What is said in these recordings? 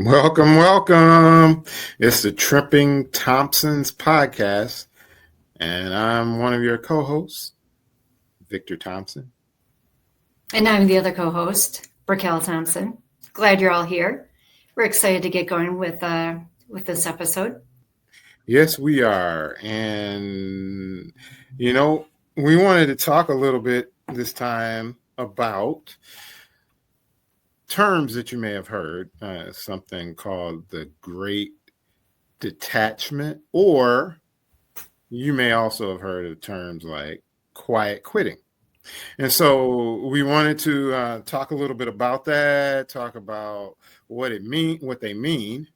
Welcome, welcome. It's the Trippin Thompsons podcast, and I'm one of your co-hosts, Victor Thompson. And I'm the other co-host, Raquel Thompson. Glad you're all here. We're excited to get going with this episode. Yes, we are. And, we wanted to talk a little bit this time about terms that you may have heard, something called the Great Detachment, or you may also have heard of terms like quiet quitting. And so we wanted to talk a little bit about that, talk about what they mean,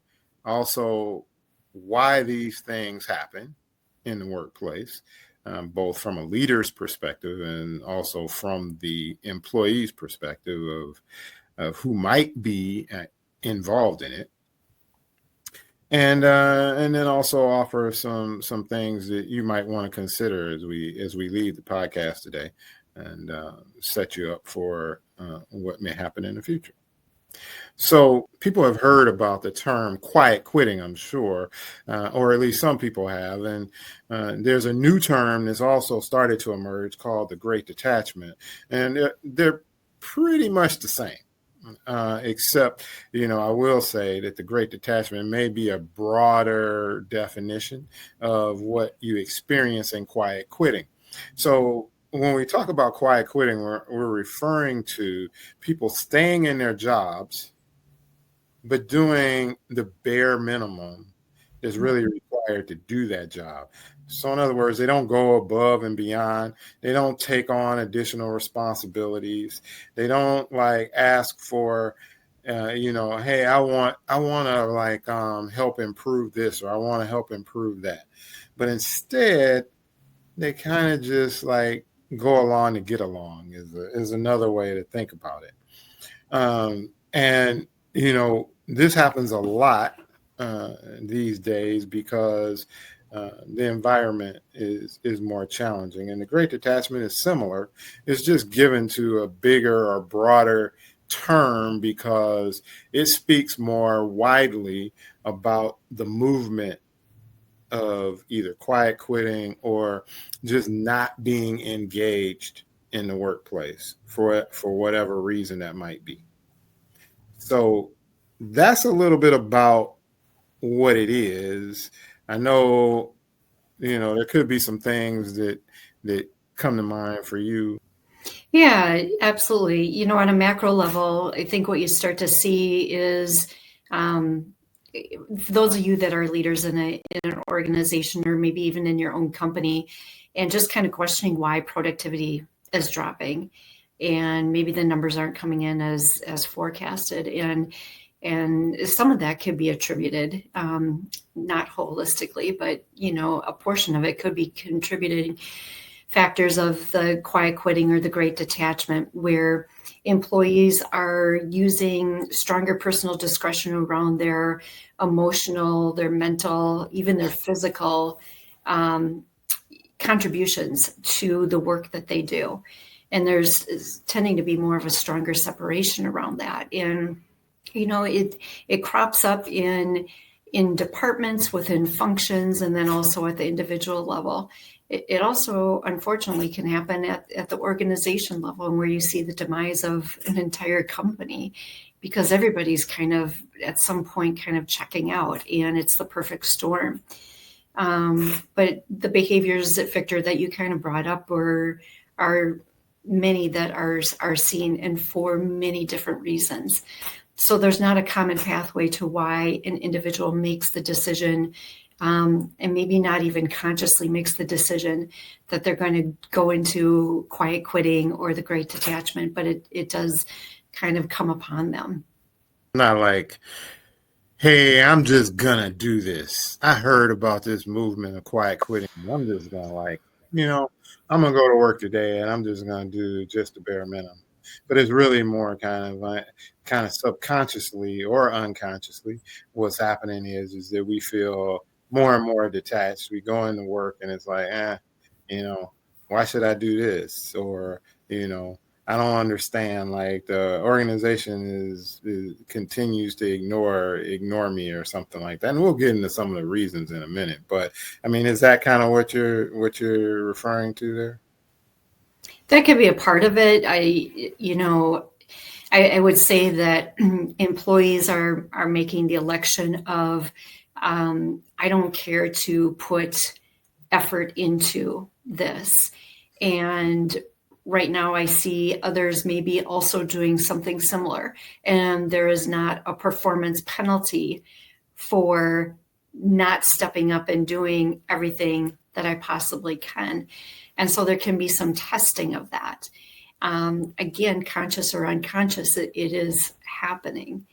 also why these things happen in the workplace, both from a leader's perspective and also from the employee's perspective of who might be involved in it. And then also offer some things that you might want to consider as we leave the podcast today, and set you up for what may happen in the future. So people have heard about the term quiet quitting, I'm sure, or at least some people have. And there's a new term that's also started to emerge called the Great Detachment. And they're pretty much the same. Except, I will say that the Great Detachment may be a broader definition of what you experience in quiet quitting. So when we talk about quiet quitting, we're referring to people staying in their jobs, but doing the bare minimum is really required to do that job. So in other words, they don't go above and beyond. They don't take on additional responsibilities. They don't ask for, hey, I want to help improve this, or I want to help improve that. But instead, they kind of just go along to get along is another way to think about it. And this happens a lot these days because the environment is more challenging, and the Great Detachment is similar. It's just given to a bigger or broader term because it speaks more widely about the movement of either quiet quitting or just not being engaged in the workplace for whatever reason that might be. So that's a little bit about what it is. I know, there could be some things that come to mind for you. Yeah, absolutely. On a macro level, I think what you start to see is for those of you that are leaders in an organization, or maybe even in your own company, and just kind of questioning why productivity is dropping, and maybe the numbers aren't coming in as forecasted, and some of that could be attributed, not holistically, but a portion of it could be contributing factors of the quiet quitting or the Great Detachment, where employees are using stronger personal discretion around their emotional, their mental, even their physical contributions to the work that they do. And there's tending to be more of a stronger separation around that. And, it crops up in departments, within functions, and then also at the individual level. It also, unfortunately, can happen at the organization level, where you see the demise of an entire company because everybody's kind of at some point kind of checking out, and it's the perfect storm. But the behaviors that Victor that you kind of brought up are many that are seen, and for many different reasons. So there's not a common pathway to why an individual makes the decision, and maybe not even consciously makes the decision that they're going to go into quiet quitting or the Great Detachment, but it does kind of come upon them. Not like, hey, I'm just gonna do this. I heard about this movement of quiet quitting. I'm just gonna I'm gonna go to work today and I'm just gonna do just the bare minimum. But it's really more kind of subconsciously or unconsciously, what's happening is that we feel more and more detached. We go into work and it's like, why should I do this? Or, I don't understand. Like the organization is continues to ignore me or something like that. And we'll get into some of the reasons in a minute. But I mean, is that kind of what you're referring to there? That could be a part of it. I would say that employees are making the election of I don't care to put effort into this. And right now, I see others maybe also doing something similar. And there is not a performance penalty for not stepping up and doing everything that I possibly can. And so there can be some testing of that. Again, conscious or unconscious, it is happening.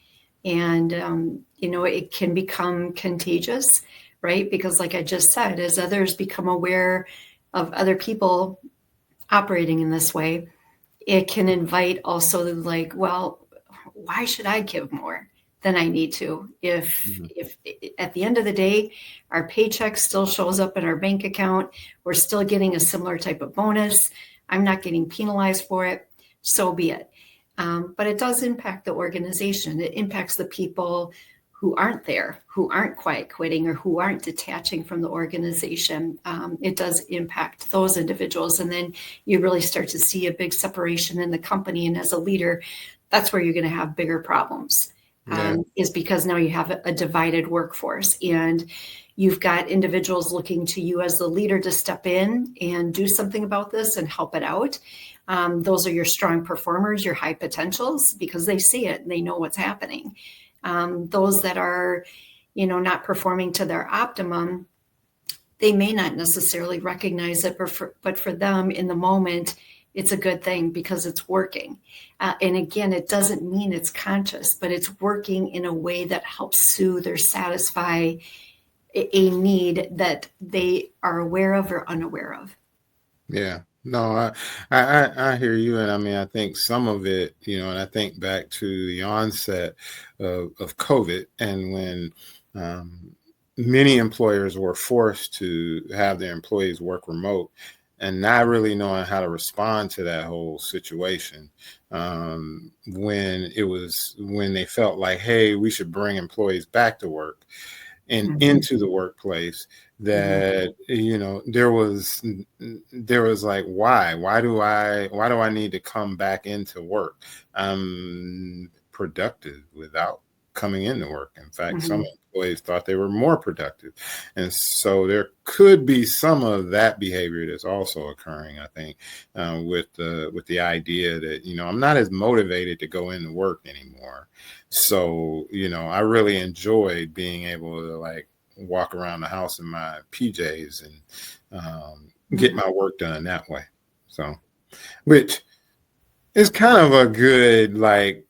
And, it can become contagious, right? Because, like I just said, as others become aware of other people operating in this way, it can invite also like, well, why should I give more than I need to? Mhm. If at the end of the day, our paycheck still shows up in our bank account, we're still getting a similar type of bonus, I'm not getting penalized for it, so be it. But it does impact the organization. It impacts the people who aren't there, who aren't quiet quitting, or who aren't detaching from the organization. It does impact those individuals. And then you really start to see a big separation in the company. And as a leader, that's where you're going to have bigger problems, Yeah. is because now you have a divided workforce. And you've got individuals looking to you as the leader to step in and do something about this and help it out. Those are your strong performers, your high potentials, because they see it and they know what's happening. Those that are, not performing to their optimum, they may not necessarily recognize it, but for them in the moment, it's a good thing because it's working. And again, it doesn't mean it's conscious, but it's working in a way that helps soothe or satisfy a need that they are aware of or unaware of. Yeah. No, I hear you, and I mean, I think some of it, and I think back to the onset of COVID, and when um, many employers were forced to have their employees work remote, and not really knowing how to respond to that whole situation. When they felt like, hey, we should bring employees back to work and Mhm. into the workplace, Mhm. that there was like, why do I need to come back into work? I'm productive without coming into work. In fact, some Mhm. employees thought they were more productive, and so there could be some of that behavior that's also occurring, I think, with the idea that I'm not as motivated to go into work anymore. So, I really enjoyed being able to like walk around the house in my PJs and get Mhm. my work done that way. So, which is kind of a good like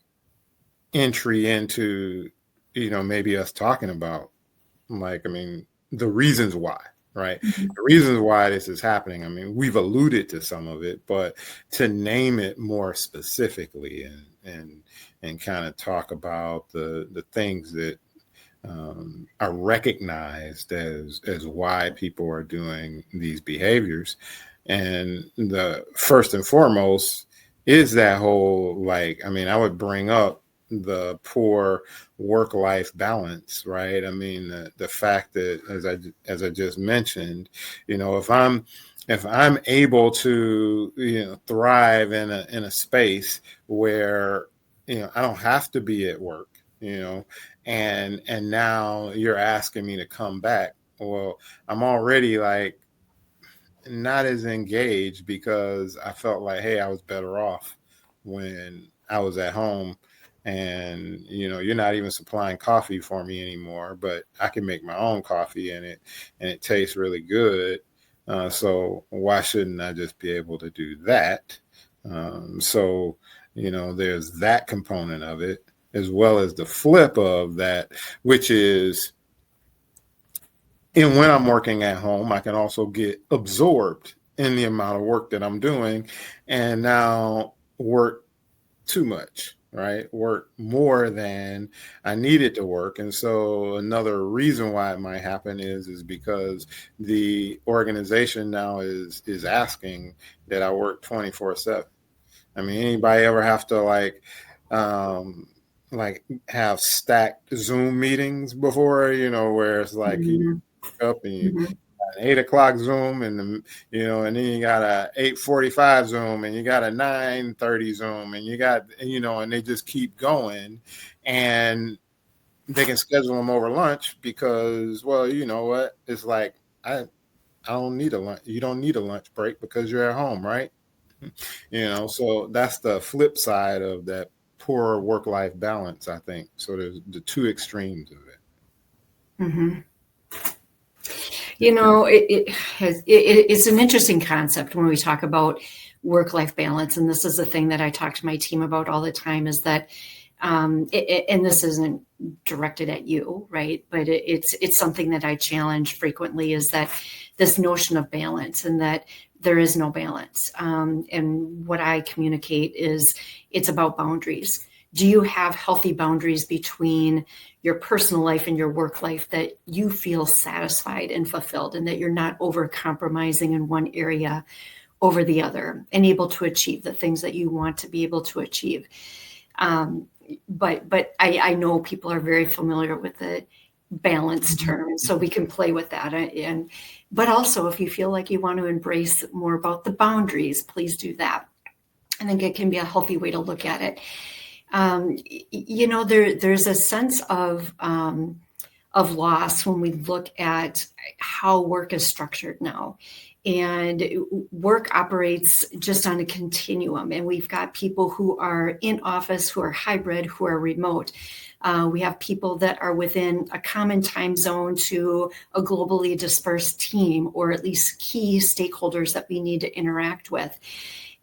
entry into, maybe us talking about, like, I mean, the reasons why, right? Mhm. The reasons why this is happening. I mean, we've alluded to some of it, but to name it more specifically and kind of talk about the things that are recognized as why people are doing these behaviors. And the first and foremost is that whole, like, I mean, I would bring up the poor work-life balance, right? I mean, the fact that, as I just mentioned, if I'm able to thrive in a space where I don't have to be at work, and now you're asking me to come back. Well, I'm already like not as engaged because I felt like, hey, I was better off when I was at home, and you're not even supplying coffee for me anymore, but I can make my own coffee, and it tastes really good. So why shouldn't I just be able to do that? So there's that component of it, as well as the flip of that, which is, and when I'm working at home, I can also get absorbed in the amount of work that I'm doing, and now work too much, right? Work more than I needed to work. And so another reason why it might happen is because the organization now is asking that I work 24/7. I mean, anybody ever have to um, like have stacked Zoom meetings before, where it's like you Mhm. wake up and you Mhm. got an 8 o'clock Zoom and and then you got a 8:45 Zoom and you got a 9:30 Zoom and you got, and they just keep going, and they can schedule them over lunch because, well, you know what? It's like I don't need a lunch. You don't need a lunch break because you're at home, right? So that's the flip side of that poor work-life balance, I think. So there's the two extremes of it. Mhm. It's an interesting concept when we talk about work-life balance, and this is a thing that I talk to my team about all the time. Is that, and this isn't directed at you, right? But it's something that I challenge frequently. Is that this notion of balance, and that there is no balance. And what I communicate is it's about boundaries. Do you have healthy boundaries between your personal life and your work life that you feel satisfied and fulfilled, and that you're not over compromising in one area over the other, and able to achieve the things that you want to be able to achieve? But I know people are very familiar with the balance term, so we can play with that. But also, if you feel like you want to embrace more about the boundaries, please do that. I think it can be a healthy way to look at it. There's a sense of loss when we look at how work is structured now. And work operates just on a continuum. And we've got people who are in office, who are hybrid, who are remote. We have people that are within a common time zone to a globally dispersed team, or at least key stakeholders that we need to interact with.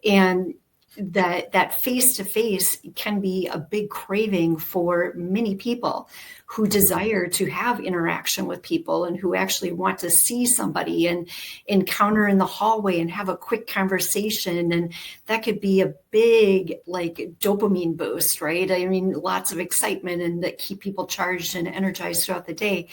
And that face-to-face can be a big craving for many people who desire to have interaction with people, and who actually want to see somebody and encounter in the hallway and have a quick conversation. And that could be a big dopamine boost, right? I mean, lots of excitement, and that keep people charged and energized throughout the day.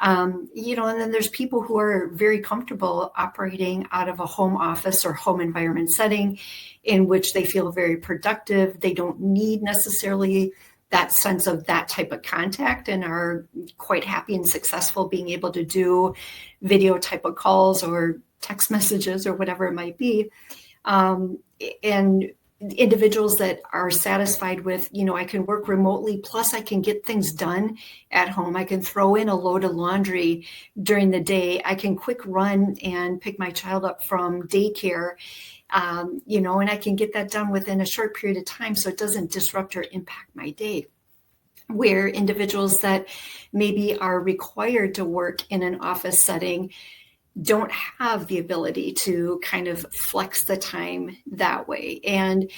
And then there's people who are very comfortable operating out of a home office or home environment setting, in which they feel very productive. They don't need necessarily that sense of that type of contact, and are quite happy and successful being able to do video type of calls or text messages or whatever it might be. And individuals that are satisfied with, I can work remotely, plus I can get things done at home. I can throw in a load of laundry during the day. I can quick run and pick my child up from daycare, and I can get that done within a short period of time, so it doesn't disrupt or impact my day. Where individuals that maybe are required to work in an office setting don't have the ability to kind of flex the time that way. And,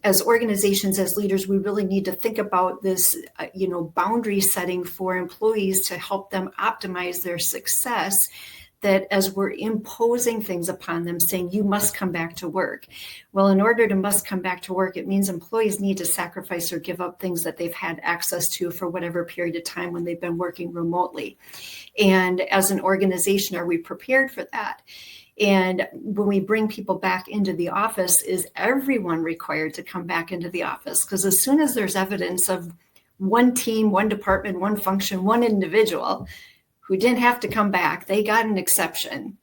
as organizations, as leaders, we really need to think about this, boundary setting for employees to help them optimize their success. That as we're imposing things upon them, saying you must come back to work. Well, in order to must come back to work, it means employees need to sacrifice or give up things that they've had access to for whatever period of time when they've been working remotely. And as an organization, are we prepared for that? And when we bring people back into the office, is everyone required to come back into the office? Because as soon as there's evidence of one team, one department, one function, one individual who didn't have to come back, they got an exception.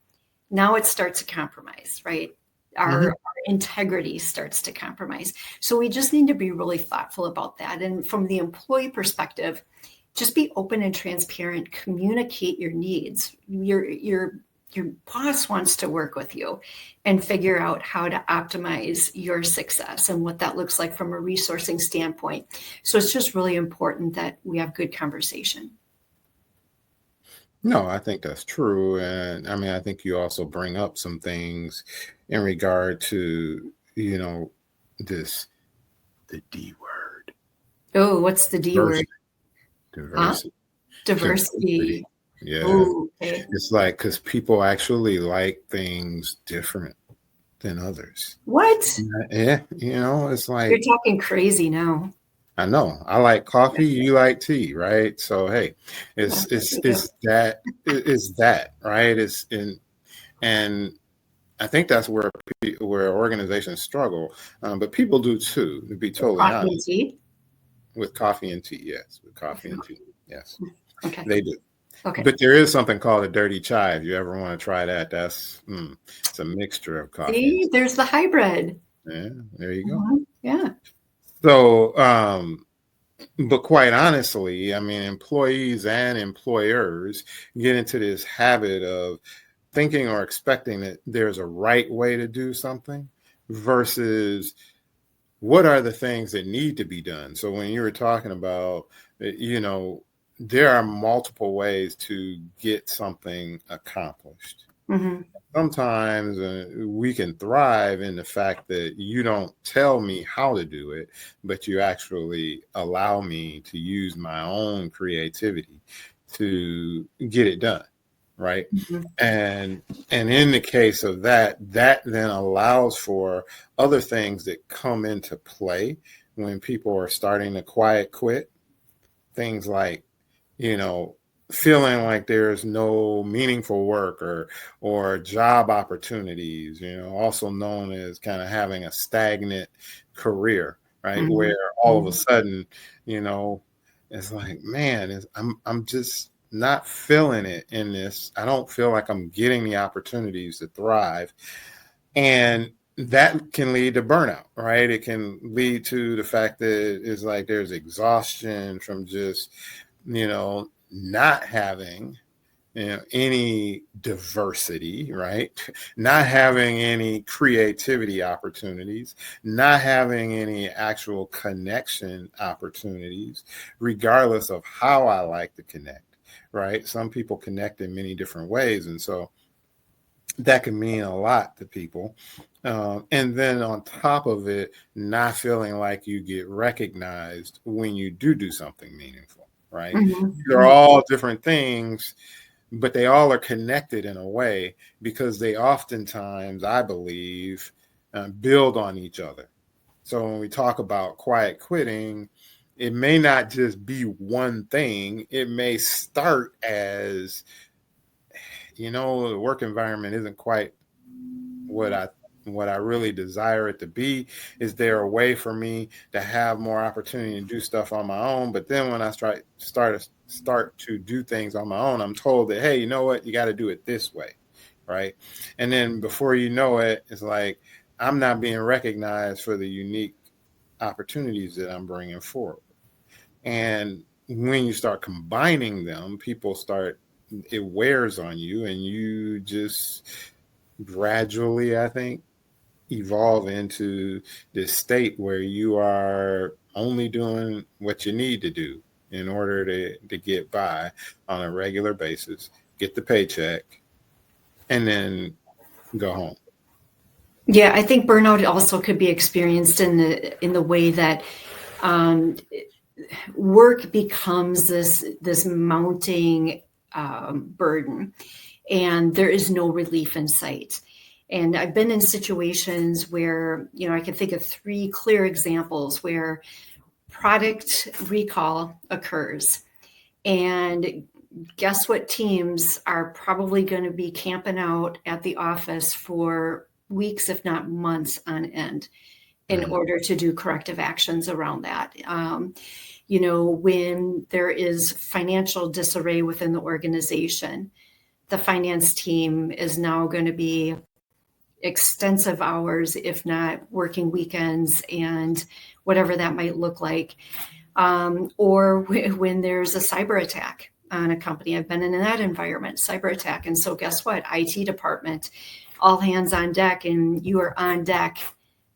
Now it starts to compromise, right? Our integrity starts to compromise. So we just need to be really thoughtful about that. And from the employee perspective, just be open and transparent, communicate your needs. Your boss wants to work with you and figure out how to optimize your success and what that looks like from a resourcing standpoint. So it's just really important that we have good conversation. No, I think that's true. And I mean, I think you also bring up some things in regard to, this, the D word, Oh, what's the D word? diversity, Huh? diversity, diversity. Diversity. Yeah. Oh, okay. It's like, because people actually like things different than others. What? Yeah. It's You're like, talking crazy now. I know I like coffee, you like tea, right? So, hey, Yeah, it's, it's, thank you. it's that, it's that, right? And I think that's where organizations struggle, but people do too. To be totally Coffee and honest, tea. with coffee and tea, yes, with coffee and tea, yes, Okay. they do. Okay. But there is something called a dirty chai. If you ever want to try that, it's a mixture of coffee and See, there's the hybrid. tea. Yeah, there you go. Yeah. So, but quite honestly, I mean, employees and employers get into this habit of thinking or expecting that there's a right way to do something versus what are the things that need to be done. So when you were talking about, there are multiple ways to get something accomplished. Mm-hmm. Sometimes we can thrive in the fact that you don't tell me how to do it, but you actually allow me to use my own creativity to get it done, right? Mm-hmm. And in the case of that then allows for other things that come into play when people are starting to quiet quit. Things like, you know, feeling like there's no meaningful work or job opportunities, also known as kind of having a stagnant career, right? Mm-hmm. Where all of a sudden, you know, it's like, man, I'm just not feeling it in this. I don't feel like I'm getting the opportunities to thrive. And that can lead to burnout, right? It can lead to the fact that it's like there's exhaustion from just, not having, any diversity, right? Not having any creativity opportunities, not having any actual connection opportunities, regardless of how I like to connect, right? Some people connect in many different ways. And so that can mean a lot to people. And then on top of it, not feeling like you get recognized when you do something meaningful, right? They're Mm-hmm. all different things, but they all are connected in a way because they oftentimes, I believe, build on each other. So when we talk about quiet quitting, it may not just be one thing. It may start as, the work environment isn't quite what I really desire it to be. Is there a way for me to have more opportunity to do stuff on my own? But then when I start to do things on my own, I'm told that, hey, you know what, you got to do it this way, right? And then before you know it, it's like I'm not being recognized for the unique opportunities that I'm bringing forward. And when you start combining them, it wears on you, and you just gradually, I think, evolve into this state where you are only doing what you need to do in order to get by on a regular basis, get the paycheck, and then go home. Yeah, I think burnout also could be experienced in the way that um, work becomes this mounting burden, and there is no relief in sight. And I've been in situations where, I can think of 3 clear examples where product recall occurs. And guess what teams are probably going to be camping out at the office for weeks, if not months on end, in order to do corrective actions around that. When there is financial disarray within the organization, the finance team is now going to be extensive hours, if not working weekends and whatever that might look like. Or when there's a cyber attack on a company. I've been in that environment, cyber attack. And so guess what? IT department, all hands on deck, and you are on deck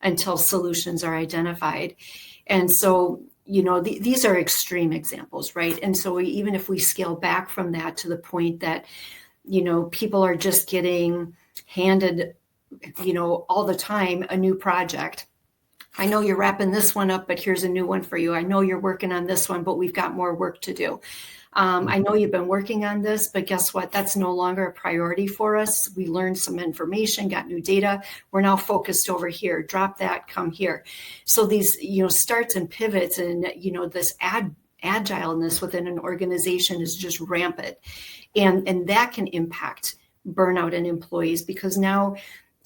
until solutions are identified. And so, these are extreme examples, right? And so even if we scale back from that to the point that, people are just getting handed, all the time a new project. I know you're wrapping this one up, but here's a new one for you. I know you're working on this one, but we've got more work to do. I know you've been working on this, but guess what? That's no longer a priority for us. We learned some information, got new data. We're now focused over here. Drop that, come here. So these, starts and pivots and, this agileness within an organization is just rampant. And that can impact burnout in employees because now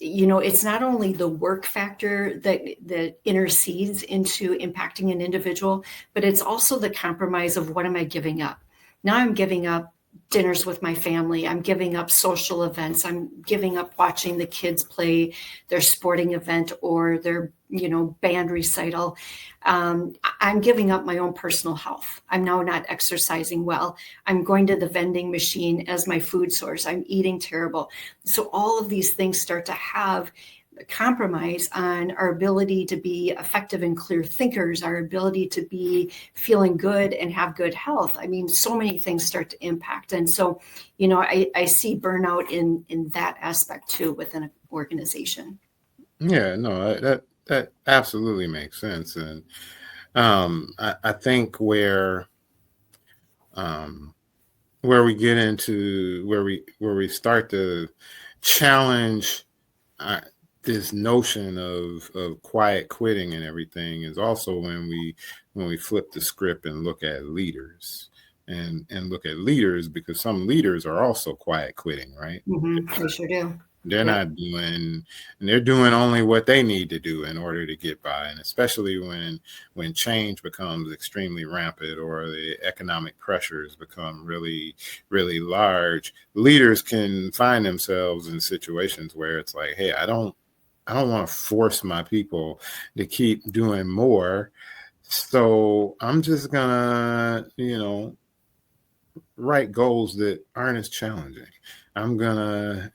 it's not only the work factor that intercedes into impacting an individual, but it's also the compromise of what am I giving up? Now I'm giving up dinners with my family. I'm giving up social events. I'm giving up watching the kids play their sporting event or their, band recital. I'm giving up my own personal health. I'm now not exercising well. I'm going to the vending machine as my food source. I'm eating terrible. So all of these things start to have compromise on our ability to be effective and clear thinkers, our ability to be feeling good and have good health. I mean, so many things start to impact. And so, I see burnout in that aspect too within an organization. Yeah, no, that absolutely makes sense. And I think um, where we get into where we start to challenge uh, this notion of quiet quitting and everything is also when we flip the script and look at leaders and look at leaders, because some leaders are also quiet quitting, right? They sure do. They're Yep. not doing, and they're doing only what they need to do in order to get by. And especially when change becomes extremely rampant or the economic pressures become really, really large, leaders can find themselves in situations where it's like, hey, I don't want to force my people to keep doing more. So I'm just gonna, write goals that aren't as challenging. I'm gonna,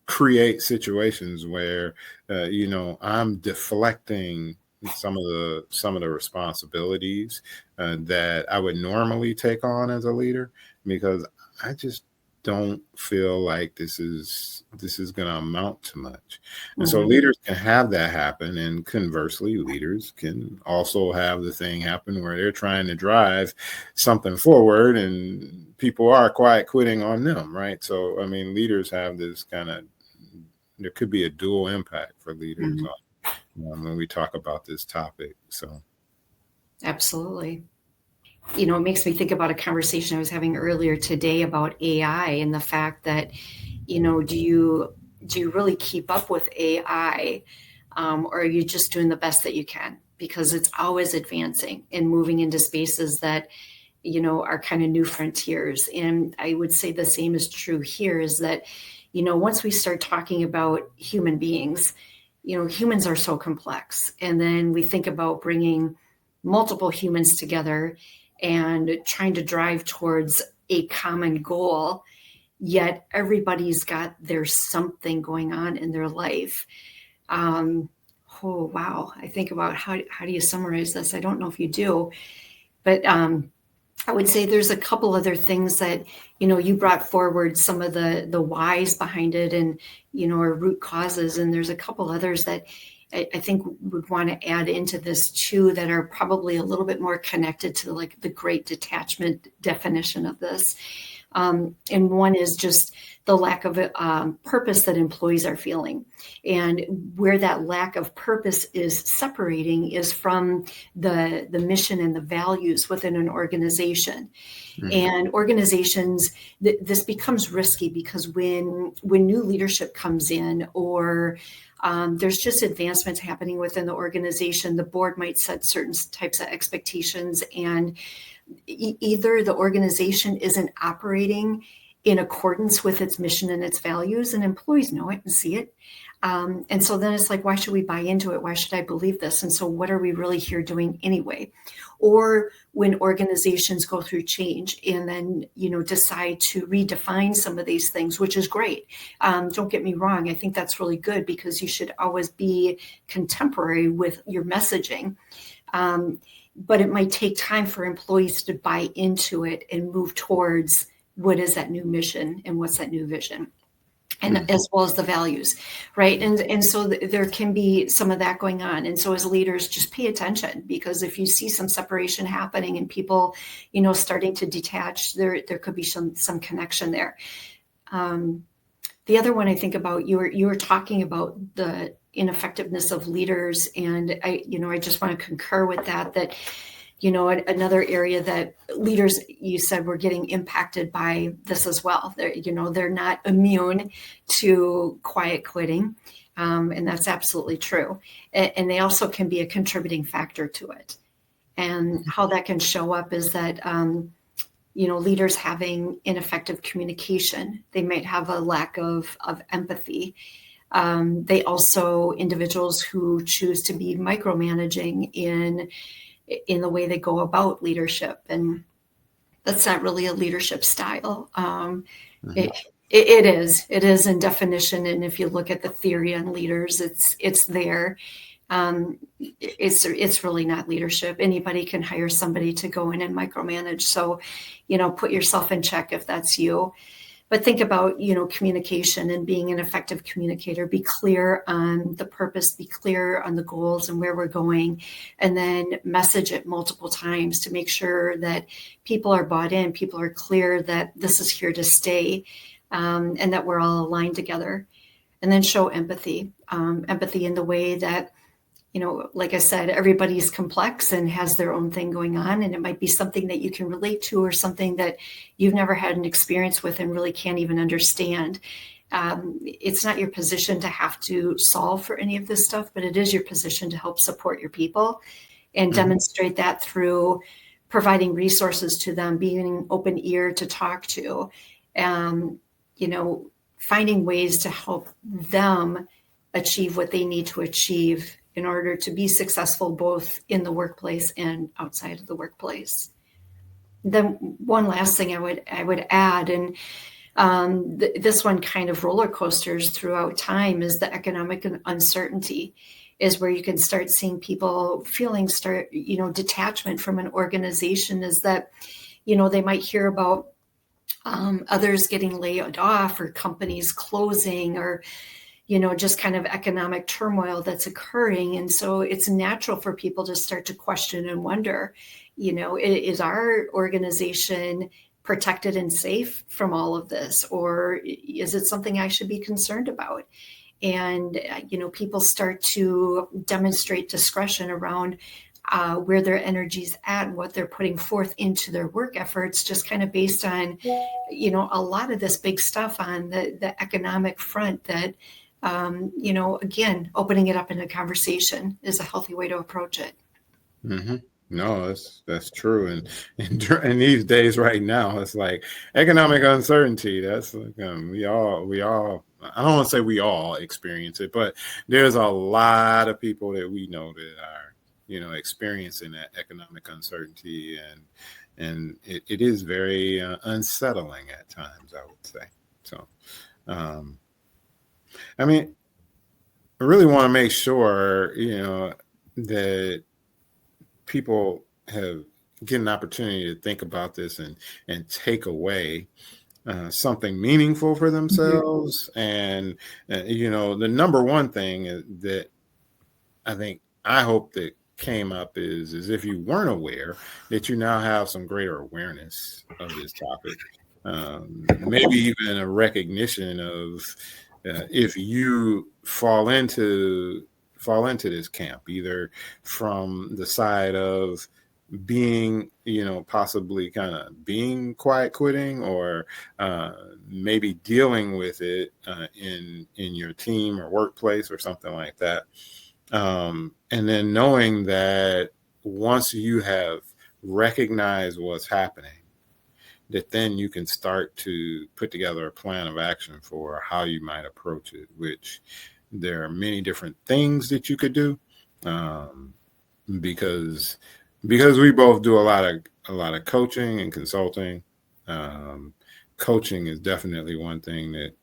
create situations where, I'm deflecting some of the responsibilities that I would normally take on as a leader, because I just don't feel like this is going to amount to much. And so Mhm. leaders can have that happen, and conversely, leaders can also have the thing happen where they're trying to drive something forward and people are quiet quitting on them, right? So I mean, leaders have this kind of, there could be a dual impact for leaders Mhm. on when we talk about this topic. So Absolutely. It makes me think about a conversation I was having earlier today about AI and the fact that, do you really keep up with AI, or are you just doing the best that you can? Because it's always advancing and moving into spaces that, are kind of new frontiers. And I would say the same is true here, is that, once we start talking about human beings, humans are so complex. And then we think about bringing multiple humans together and trying to drive towards a common goal, yet everybody's got their something going on in their life. Um, oh, wow. I think about how do you summarize this? I don't know if you do, but I would say there's a couple other things that, you brought forward some of the whys behind it and, or root causes. And there's a couple others that I think would want to add into this too, that are probably a little bit more connected to like the Great Detachment definition of this. And one is just the lack of purpose that employees are feeling. And where that lack of purpose is separating is from the mission and the values within an organization. mhm. And organizations, this becomes risky because when new leadership comes in, or there's just advancements happening within the organization, the board might set certain types of expectations, and either the organization isn't operating in accordance with its mission and its values, and employees know it and see it. And so then it's like, why should we buy into it? Why should I believe this? And so what are we really here doing anyway? Or when organizations go through change and then, decide to redefine some of these things, which is great. Don't get me wrong. I think that's really good because you should always be contemporary with your messaging. But it might take time for employees to buy into it and move towards what is that new mission and what's that new vision, and Mhm. as well as the values, right? And so there can be some of that going on. And so as leaders, just pay attention, because if you see some separation happening and people, starting to detach, there could be some connection there. The other one I think about, you were talking about the ineffectiveness of leaders, and I just want to concur with that Another area that leaders, you said, were getting impacted by this as well. They're not immune to quiet quitting. And that's absolutely true. And they also can be a contributing factor to it. And how that can show up is that, leaders having ineffective communication. They might have a lack of empathy. They also, individuals who choose to be micromanaging in the way they go about leadership. And that's not really a leadership style. Mhm. It is in definition. And if you look at the theory on leaders, it's there. It's really not leadership. Anybody can hire somebody to go in and micromanage. So, put yourself in check if that's you. But think about, communication and being an effective communicator. Be clear on the purpose, be clear on the goals and where we're going, and then message it multiple times to make sure that people are bought in, people are clear that this is here to stay, and that we're all aligned together. And then show empathy, empathy in the way that, like I said, everybody's complex and has their own thing going on. And it might be something that you can relate to or something that you've never had an experience with and really can't even understand. It's not your position to have to solve for any of this stuff, but it is your position to help support your people and demonstrate that through providing resources to them, being an open ear to talk to, finding ways to help them achieve what they need to achieve in order to be successful both in the workplace and outside of the workplace. Then one last thing I would add, and this one kind of roller coasters throughout time, is the economic uncertainty, is where you can start seeing people feeling detachment from an organization. Is that, they might hear about others getting laid off or companies closing or just kind of economic turmoil that's occurring. And so it's natural for people to start to question and wonder, is our organization protected and safe from all of this? Or is it something I should be concerned about? And, people start to demonstrate discretion around where their energy's at and what they're putting forth into their work efforts, just kind of based on, a lot of this big stuff on the economic front that, again, opening it up in a conversation is a healthy way to approach it. Mm-hmm. No, that's true, and these days, right now, it's like economic uncertainty. That's like, we all. I don't want to say we all experience it, but there's a lot of people that we know that are, experiencing that economic uncertainty, and it is very unsettling at times, I would say. So, I mean, I really want to make sure, that people have get an opportunity to think about this and take away something meaningful for themselves. And the number one thing that I hope that came up is if you weren't aware, that you now have some greater awareness of this topic, maybe even a recognition of if you fall into this camp, either from the side of being, possibly kind of being quiet quitting, or maybe dealing with it in your team or workplace or something like that. And then knowing that once you have recognized what's happening, that then you can start to put together a plan of action for how you might approach it, which there are many different things that you could do, because we both do a lot of coaching and consulting. Coaching is definitely one thing that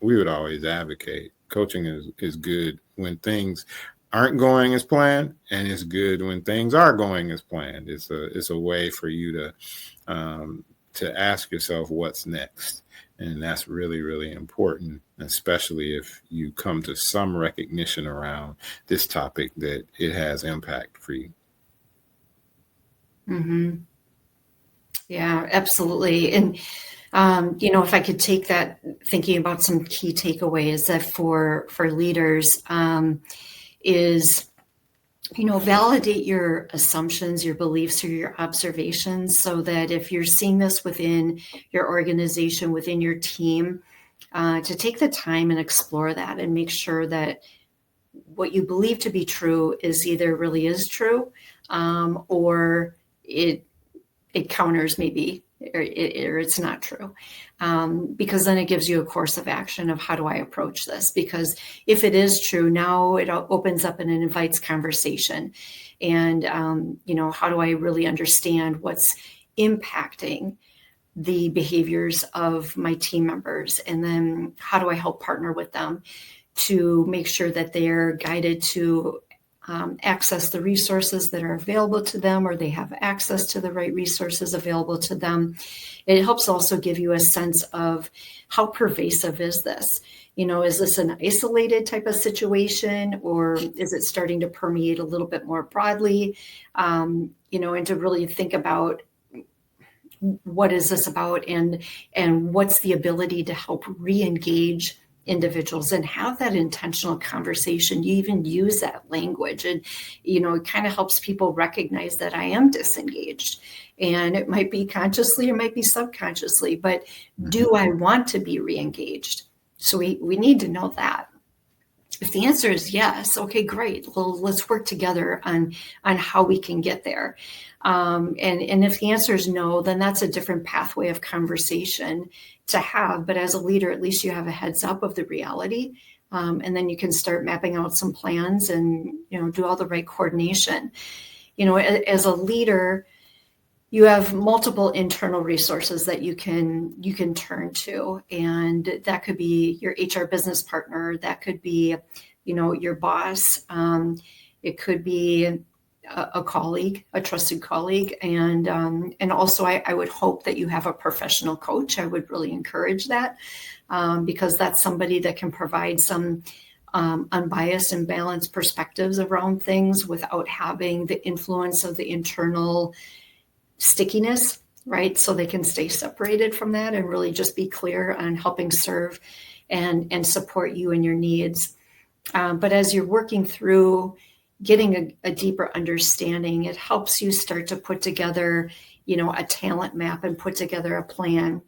we would always advocate. Coaching is good when things aren't going as planned, and it's good when things are going as planned. It's a way for you to ask yourself what's next. And that's really, really important, especially if you come to some recognition around this topic that it has impact for you. Mm-hmm. Yeah, absolutely. And, if I could take that, thinking about some key takeaways that for leaders, is validate your assumptions, your beliefs, or your observations, so that if you're seeing this within your organization, within your team, to take the time and explore that and make sure that what you believe to be true is either really is true, or it counters maybe, or it's not true. Because then it gives you a course of action of how do I approach this? Because if it is true, now it opens up and it invites conversation. And, how do I really understand what's impacting the behaviors of my team members? And then how do I help partner with them to make sure that they're guided to access the resources that are available to them, or they have access to the right resources available to them. It helps also give you a sense of how pervasive is this? Is this an isolated type of situation, or is it starting to permeate a little bit more broadly? And to really think about what is this about, and what's the ability to help re-engage individuals and have that intentional conversation. You even use that language, and it kind of helps people recognize that I am disengaged, and it might be consciously, it might be subconsciously, but do I want to be re-engaged? So we need to know that. If the answer is yes, okay, great. Well, let's work together on how we can get there. And if the answer is no, then that's a different pathway of conversation to have. But as a leader, at least you have a heads up of the reality. And then you can start mapping out some plans and, do all the right coordination. As a leader, you have multiple internal resources that you can turn to, and that could be your HR business partner, that could be, your boss, it could be a colleague, a trusted colleague, and also I would hope that you have a professional coach. I would really encourage that, because that's somebody that can provide some unbiased and balanced perspectives around things without having the influence of the internal stickiness, right? So they can stay separated from that and really just be clear on helping serve and support you and your needs. But as you're working through getting a deeper understanding, it helps you start to put together, a talent map and put together a plan.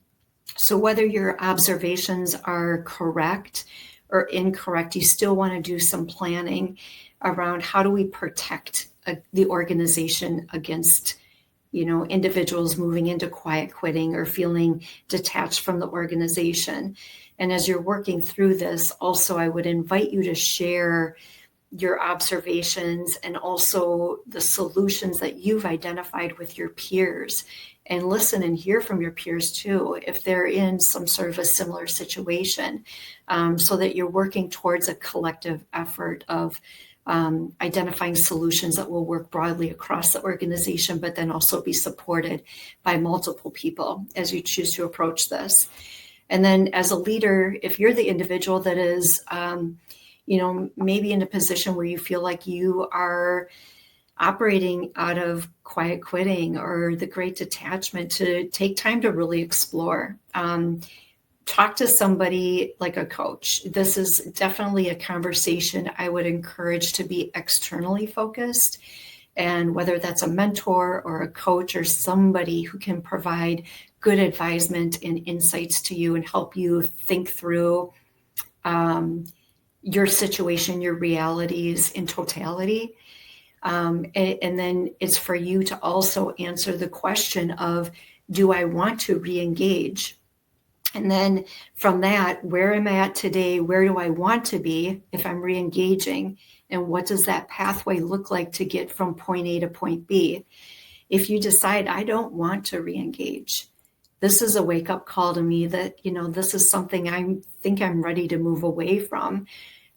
So whether your observations are correct or incorrect, you still want to do some planning around how do we protect the organization against individuals moving into quiet quitting or feeling detached from the organization. And as you're working through this, also, I would invite you to share your observations and also the solutions that you've identified with your peers, and listen and hear from your peers too, if they're in some sort of a similar situation, so that you're working towards a collective effort of identifying solutions that will work broadly across the organization, but then also be supported by multiple people as you choose to approach this. And then as a leader, if you're the individual that is, maybe in a position where you feel like you are operating out of quiet quitting or the Great Detachment, to take time to really explore. Talk to somebody like a coach. This is definitely a conversation I would encourage to be externally focused. And whether that's a mentor or a coach or somebody who can provide good advisement and insights to you and help you think through your situation, your realities in totality. And then it's for you to also answer the question of, do I want to re-engage? And then from that, where am I at today? Where do I want to be if I'm re-engaging? And what does that pathway look like to get from point A to point B? If you decide, I don't want to re-engage, this is a wake-up call to me that, this is something I think I'm ready to move away from.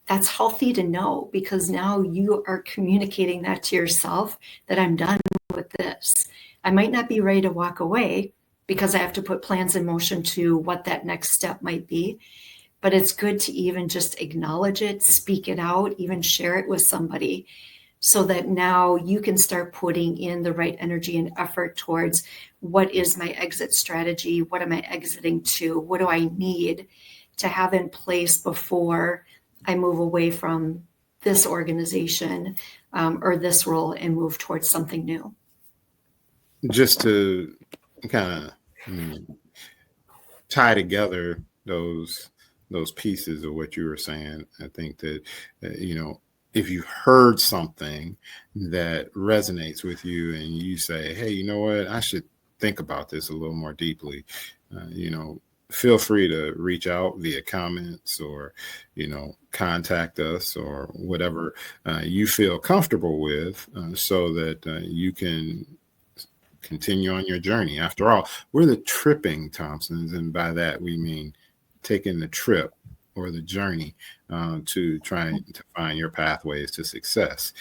That's healthy to know, because now you are communicating that to yourself, that I'm done with this. I might not be ready to walk away, because I have to put plans in motion to what that next step might be. But it's good to even just acknowledge it, speak it out, even share it with somebody, so that now you can start putting in the right energy and effort towards, what is my exit strategy? What am I exiting to? What do I need to have in place before I move away from this organization or this role and move towards something new. Just to kind of tie together those pieces of what you were saying, I think that if you heard something that resonates with you and you say, hey, you know what, I should think about this a little more deeply, feel free to reach out via comments or contact us or whatever you feel comfortable with, so that you can continue on your journey. After all, we're the Trippin Thompsons, and by that we mean taking the trip or the journey to try to find your pathways to success.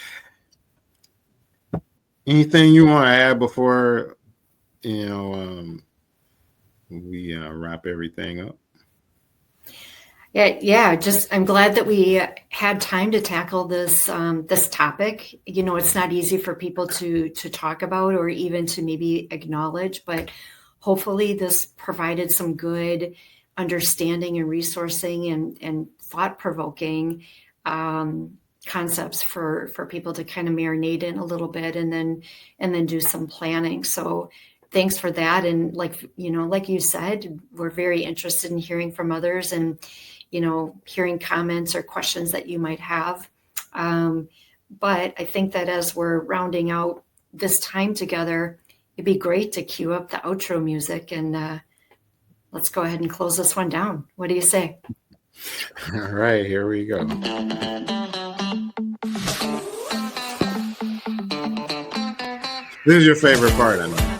Anything you want to add before we wrap everything up? Yeah. Just I'm glad that we had time to tackle this this topic. It's not easy for people to talk about or even to maybe acknowledge, but hopefully this provided some good understanding and resourcing and thought-provoking concepts for people to kind of marinate in a little bit and then do some planning. So thanks for that. And like you said, we're very interested in hearing from others and hearing comments or questions that you might have. But I think that as we're rounding out this time together, it'd be great to cue up the outro music and let's go ahead and close this one down. What do you say? All right, here we go. This is your favorite part, I know.